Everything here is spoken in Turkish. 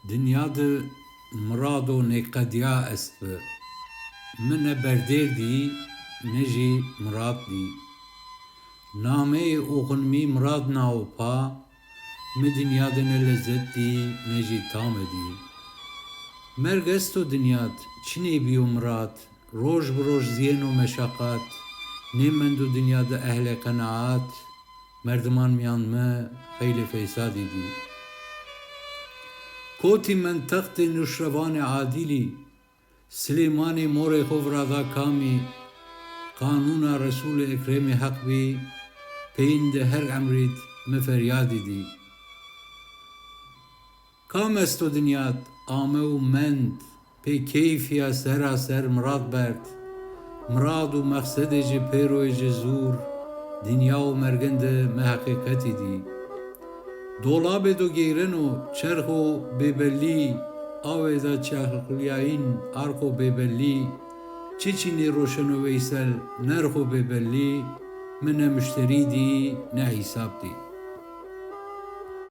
Dünyada murad û nêqediya est bi. Min ne berdêr dî, ne jî murad dî. Nameyê oxunimî murad naopa, mi dünyada ne lezzet dî, ne jî tamê dî. Merg est û dünyad, çinê bî û murad, roj bi roj ziyên û meşaqqat, nê mend û dünyada ehle qenaat, merdiman miyan me xeylê feysadî dî. Kotî min textê nûşrevanê adîlî, Silêmanê morê xwe virada kamî, qanûna Resûlê Ekremê heq bî, peyên de her emrît mi feryadî dî. Kam est û dünyad, ame û mend, pê keyfiya seraser murad berd, murad û meksedê ji pêroyê ji zûr, dünya û mergin de mi heqîqetî dî. Dolabê do geyrin û çerx û bêbellî, avê da çexliyayîn arq û bêbellî, çi çînî Roşen û Veysel nerx û bêbellî, mi ne müşterî dî, ne hîsab dî.